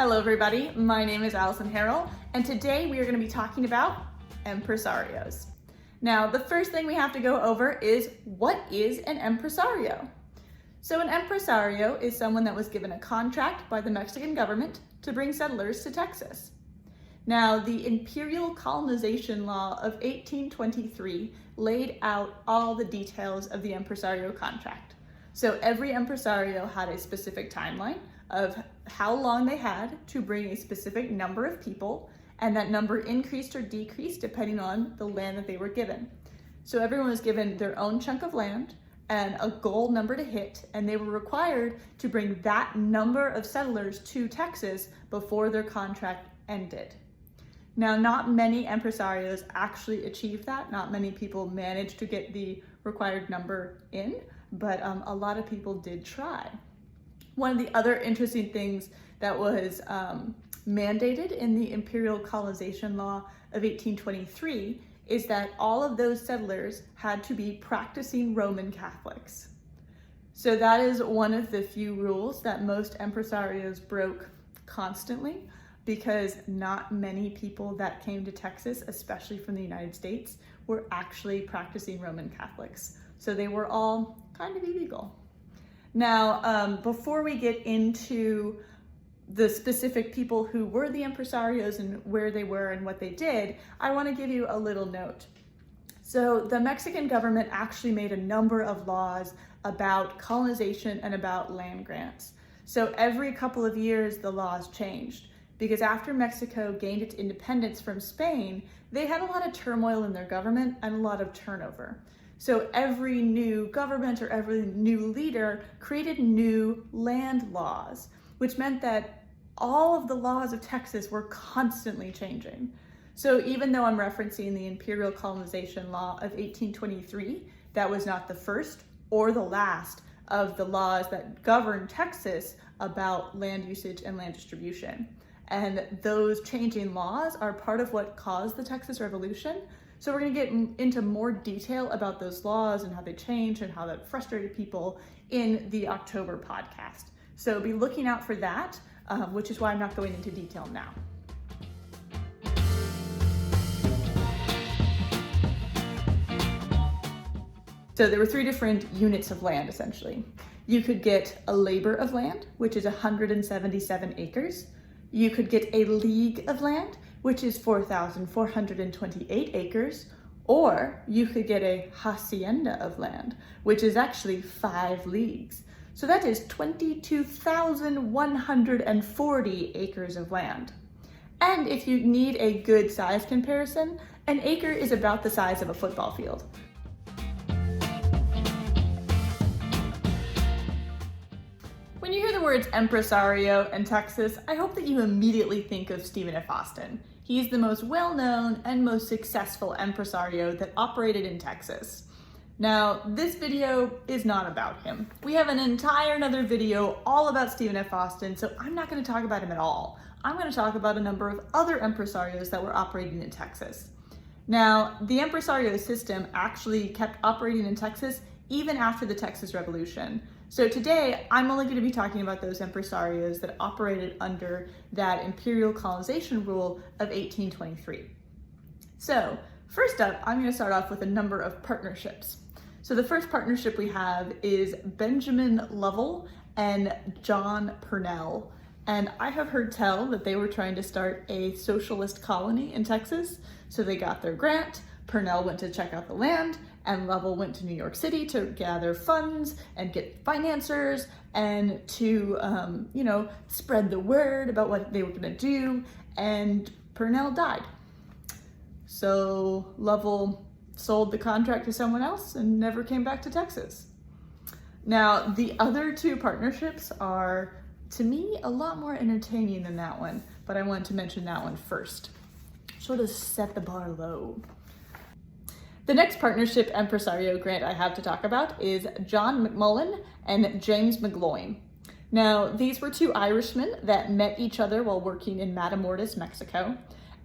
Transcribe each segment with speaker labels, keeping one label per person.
Speaker 1: Hello everybody, my name is Allison Harrell, and today we are going to be talking about Empresarios. Now, the first thing we have to go over is, what is an Empresario? So an Empresario is someone that was given a contract by the Mexican government to bring settlers to Texas. Now, the Imperial Colonization Law of 1823 laid out all the details of the Empresario contract. So every Empresario had a specific timeline of how long they had to bring a specific number of people, and that number increased or decreased depending on the land that they were given. So everyone was given their own chunk of land and a goal number to hit, and they were required to bring that number of settlers to Texas before their contract ended. Now, not many Empresarios actually achieved that. Not many people managed to get the required number in, but a lot of people did try. One of the other interesting things that was mandated in the Imperial Colonization Law of 1823 is that all of those settlers had to be practicing Roman Catholics. So that is one of the few rules that most Empresarios broke constantly, because not many people that came to Texas, especially from the United States, were actually practicing Roman Catholics. So they were all kind of illegal. Now, before we get into the specific people who were the Empresarios and where they were and what they did, I want to give you a little note. So the Mexican government actually made a number of laws about colonization and about land grants. So every couple of years, the laws changed, because after Mexico gained its independence from Spain, they had a lot of turmoil in their government and a lot of turnover. So every new government or every new leader created new land laws, which meant that all of the laws of Texas were constantly changing. So even though I'm referencing the Imperial Colonization Law of 1823, that was not the first or the last of the laws that govern Texas about land usage and land distribution. And those changing laws are part of what caused the Texas Revolution. So we're going to get into more detail about those laws and how they changed and how that frustrated people in the October podcast. So be looking out for that, which is why I'm not going into detail now. So there were three different units of land, essentially. You could get a labor of land, which is 177 acres. You could get a league of land, which is 4,428 acres, or you could get a hacienda of land, which is actually 5 leagues. So that is 22,140 acres of land. And if you need a good size comparison, an acre is about the size of a football field. When you hear the words Empresario and Texas, I hope that you immediately think of Stephen F. Austin. He's the most well-known and most successful Empresario that operated in Texas. Now, this video is not about him. We have an entire another video all about Stephen F. Austin, so I'm not going to talk about him at all. I'm going to talk about a number of other Empresarios that were operating in Texas. Now, the Empresario system actually kept operating in Texas even after the Texas Revolution. So today, I'm only going to be talking about those Empresarios that operated under that Imperial Colonization Rule of 1823. So first up, I'm going to start off with a number of partnerships. So the first partnership we have is Benjamin Lovell and John Purnell. And I have heard tell that they were trying to start a socialist colony in Texas. So they got their grant, Purnell went to check out the land, and Lovell went to New York City to gather funds and get financiers and to, spread the word about what they were going to do. And Purnell died. So Lovell sold the contract to someone else and never came back to Texas. Now, the other two partnerships are, to me, a lot more entertaining than that one, but I wanted to mention that one first. Sort of set the bar low. The next partnership Empresario grant I have to talk about is John McMullen and James McGloin. Now, these were two Irishmen that met each other while working in Matamoros, Mexico.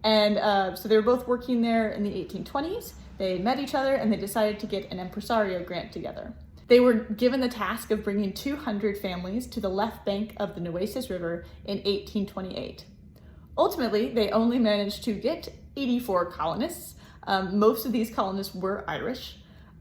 Speaker 1: And so they were both working there in the 1820s. They met each other and they decided to get an Empresario grant together. They were given the task of bringing 200 families to the left bank of the Nueces River in 1828. Ultimately, they only managed to get 84 colonists. Most of these colonists were Irish.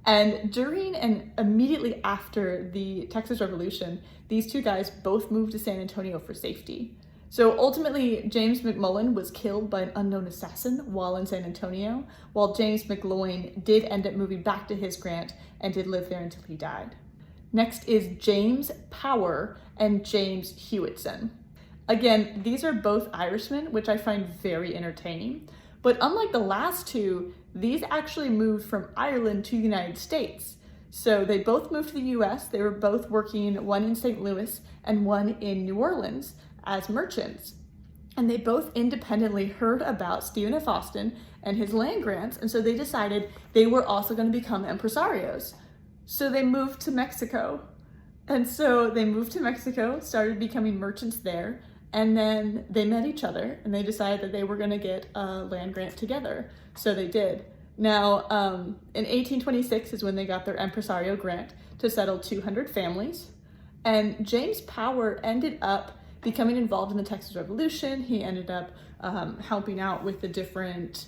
Speaker 1: And during and immediately after the Texas Revolution, these two guys both moved to San Antonio for safety. So ultimately, James McMullen was killed by an unknown assassin while in San Antonio, while James McLoyne did end up moving back to his grant and did live there until he died. Next is James Power and James Hewitson. Again, these are both Irishmen, which I find very entertaining. But unlike the last two, these actually moved from Ireland to the United States. So they both moved to the US. They were both working, one in St. Louis and one in New Orleans, as merchants. And they both independently heard about Stephen F. Austin and his land grants, and so they decided they were also going to become empresarios. So they moved to Mexico. And so they moved to Mexico, started becoming merchants there, and then they met each other and they decided that they were going to get a land grant together. So they did. Now, in 1826 is when they got their Empresario Grant to settle 200 families. And James Power ended up becoming involved in the Texas Revolution. He ended up helping out with the different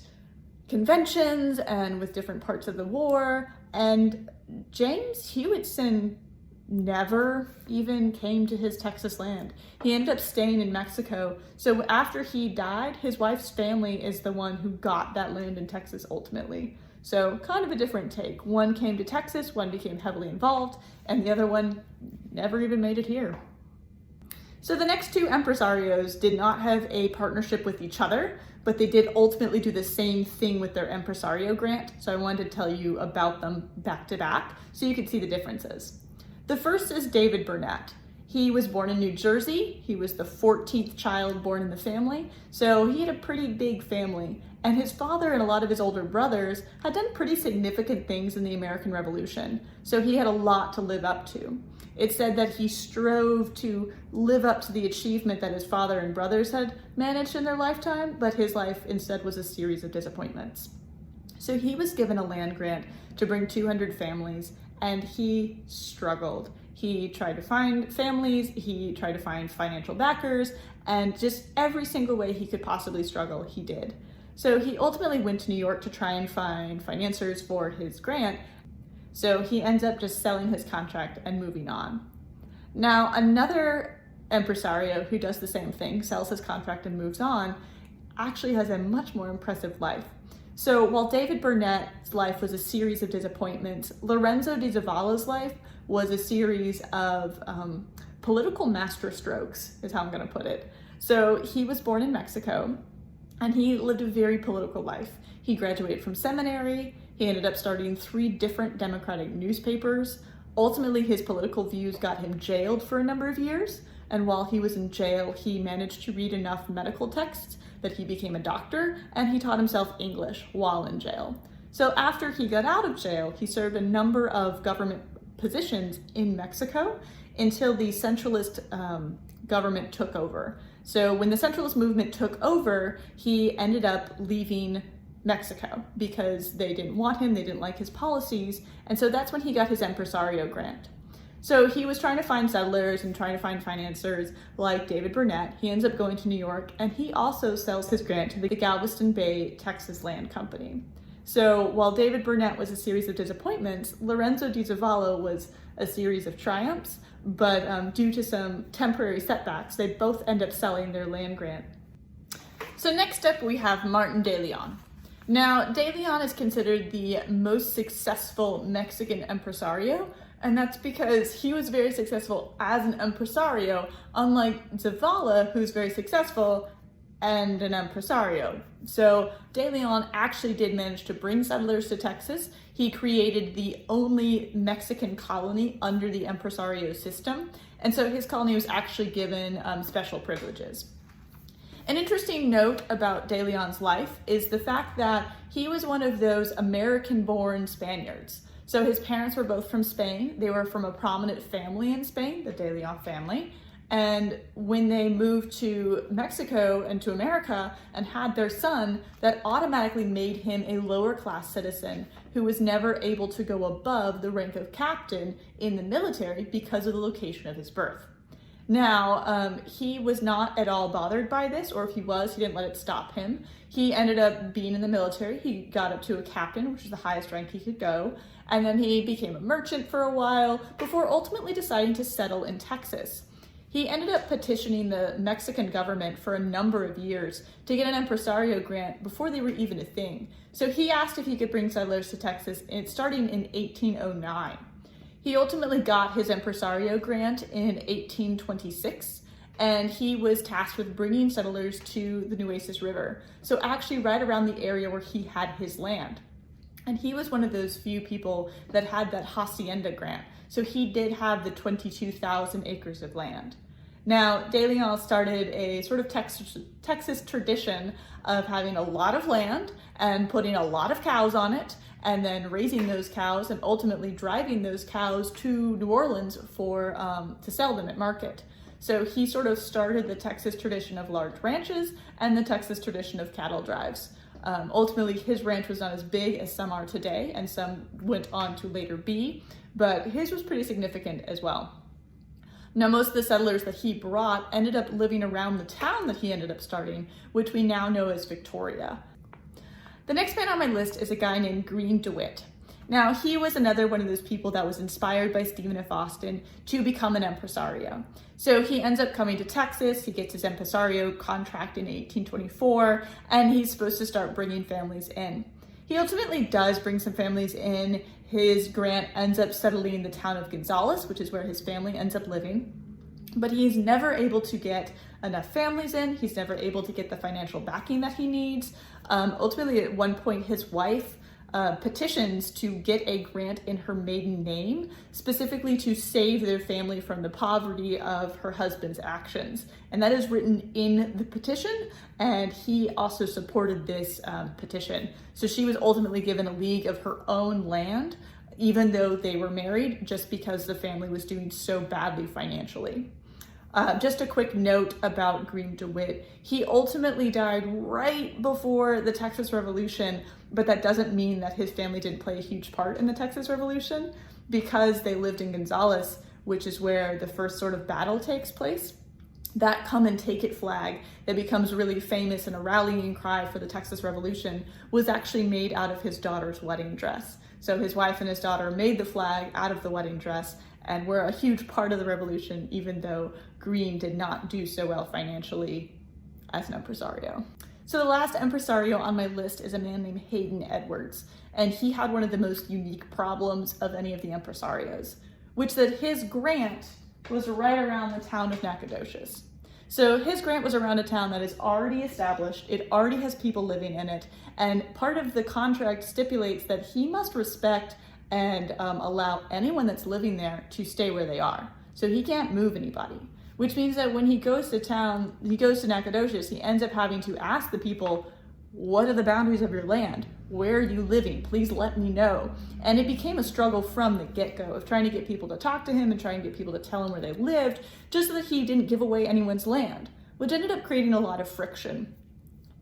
Speaker 1: conventions and with different parts of the war. And James Hewitson never even came to his Texas land. He ended up staying in Mexico. So after he died, his wife's family is the one who got that land in Texas ultimately. So kind of a different take. One came to Texas, one became heavily involved, and the other one never even made it here. So the next two empresarios did not have a partnership with each other, but they did ultimately do the same thing with their Empresario Grant. So I wanted to tell you about them back to back so you could see the differences. The first is David Burnett. He was born in New Jersey. He was the 14th child born in the family, so he had a pretty big family. And his father and a lot of his older brothers had done pretty significant things in the American Revolution, so he had a lot to live up to. It said that he strove to live up to the achievement that his father and brothers had managed in their lifetime, but his life instead was a series of disappointments. So he was given a land grant to bring 200 families, and he struggled. He tried to find families, he tried to find financial backers, and just every single way he could possibly struggle, he did. So he ultimately went to New York to try and find financiers for his grant. So he ends up just selling his contract and moving on. Now, another empresario who does the same thing, sells his contract and moves on, actually has a much more impressive life. So while David Burnett's life was a series of disappointments, Lorenzo di Zavala's life was a series of political masterstrokes, is how I'm gonna put it. So he was born in Mexico, and he lived a very political life. He graduated from seminary, he ended up starting 3 different Democratic newspapers. Ultimately, his political views got him jailed for a number of years, and while he was in jail, he managed to read enough medical texts that he became a doctor, and he taught himself English while in jail. So after he got out of jail, he served a number of government positions in Mexico until the centralist government took over. So when the centralist movement took over, he ended up leaving Mexico because they didn't want him, they didn't like his policies, and so that's when he got his Empresario Grant. So he was trying to find settlers and trying to find financiers like David Burnett. He ends up going to New York, and he also sells his grant to the Galveston Bay, Texas Land Company. So while David Burnett was a series of disappointments, Lorenzo di Zavala was a series of triumphs, but due to some temporary setbacks, they both end up selling their land grant. So next up we have Martin de Leon. Now, de Leon is considered the most successful Mexican empresario, and that's because he was very successful as an empresario, unlike Zavala, who's very successful and an empresario. So de Leon actually did manage to bring settlers to Texas. He created the only Mexican colony under the empresario system, and so his colony was actually given special privileges. An interesting note about de Leon's life is the fact that he was one of those American-born Spaniards. So his parents were both from Spain. They were from a prominent family in Spain, the de Leon family, And when they moved to Mexico and to America and had their son, that automatically made him a lower class citizen who was never able to go above the rank of captain in the military because of the location of his birth. Now, he was not at all bothered by this, or if he was, he didn't let it stop him. He ended up being in the military. He got up to a captain, which is the highest rank he could go, and then he became a merchant for a while before ultimately deciding to settle in Texas. He ended up petitioning the Mexican government for a number of years to get an Empresario grant before they were even a thing. So he asked if he could bring settlers to Texas, starting in 1809. He ultimately got his Empresario grant in 1826, and he was tasked with bringing settlers to the Nueces River, so actually right around the area where he had his land. And he was one of those few people that had that hacienda grant, so he did have the 22,000 acres of land. Now, De Leon started a sort of Texas tradition of having a lot of land and putting a lot of cows on it, and then raising those cows and ultimately driving those cows to New Orleans to sell them at market. So he sort of started the Texas tradition of large ranches and the Texas tradition of cattle drives. Ultimately, his ranch was not as big as some are today, and some went on to later be, but his was pretty significant as well. Now, most of the settlers that he brought ended up living around the town that he ended up starting, which we now know as Victoria. The next man on my list is a guy named DeWitt. Now, he was another one of those people that was inspired by Stephen F. Austin to become an impresario. So he ends up coming to Texas, he gets his impresario contract in 1824, and he's supposed to start bringing families in. He ultimately does bring some families in. His grant ends up settling in the town of Gonzales, which is where his family ends up living. But he's never able to get enough families in. He's never able to get the financial backing that he needs. Ultimately, at one point, his wife petitions to get a grant in her maiden name, specifically to save their family from the poverty of her husband's actions. And that is written in the petition, and he also supported this petition. So she was ultimately given a league of her own land, even though they were married, just because the family was doing so badly financially. Just a quick note about DeWitt. He ultimately died right before the Texas Revolution, but that doesn't mean that his family didn't play a huge part in the Texas Revolution, because they lived in Gonzales, which is where the first sort of battle takes place. That come and take it flag that becomes really famous and a rallying cry for the Texas Revolution was actually made out of his daughter's wedding dress. So his wife and his daughter made the flag out of the wedding dress and were a huge part of the revolution, even though Green did not do so well financially as an impresario. So the last impresario on my list is a man named Hayden Edwards, and he had one of the most unique problems of any of the impresarios, which that his grant was right around the town of Nacogdoches. So his grant was around a town that is already established, it already has people living in it, and part of the contract stipulates that he must respect and allow anyone that's living there to stay where they are. So he can't move anybody, which means that when he goes to town, he goes to Nacogdoches, he ends up having to ask the people, what are the boundaries of your land? Where are you living? Please let me know. And it became a struggle from the get-go of trying to get people to talk to him and trying to get people to tell him where they lived, just so that he didn't give away anyone's land, which ended up creating a lot of friction.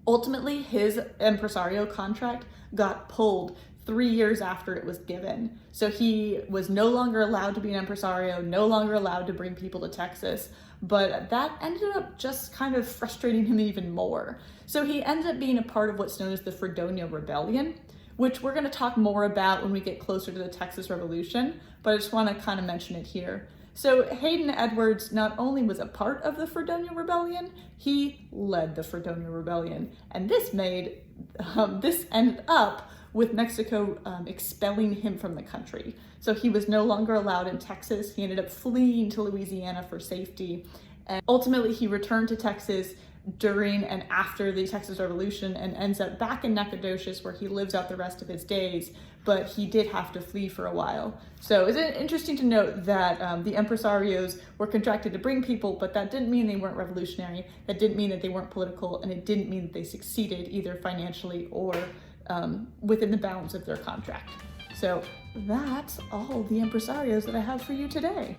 Speaker 1: Ultimately, his impresario contract got pulled 3 years after it was given. So he was no longer allowed to be an impresario, no longer allowed to bring people to Texas, but that ended up just kind of frustrating him even more. So he ended up being a part of what's known as the Fredonia Rebellion, which we're going to talk more about when we get closer to the Texas Revolution, but I just want to kind of mention it here. So Hayden Edwards not only was a part of the Fredonia Rebellion, he led the Fredonia Rebellion, and this ended up with Mexico expelling him from the country. So he was no longer allowed in Texas. He ended up fleeing to Louisiana for safety. And ultimately he returned to Texas during and after the Texas Revolution and ends up back in Nacogdoches, where he lives out the rest of his days, but he did have to flee for a while. So it's interesting to note that the impresarios were contracted to bring people, but that didn't mean they weren't revolutionary, that didn't mean that they weren't political, and it didn't mean that they succeeded either financially or within the bounds of their contract. So that's all the impresarios that I have for you today.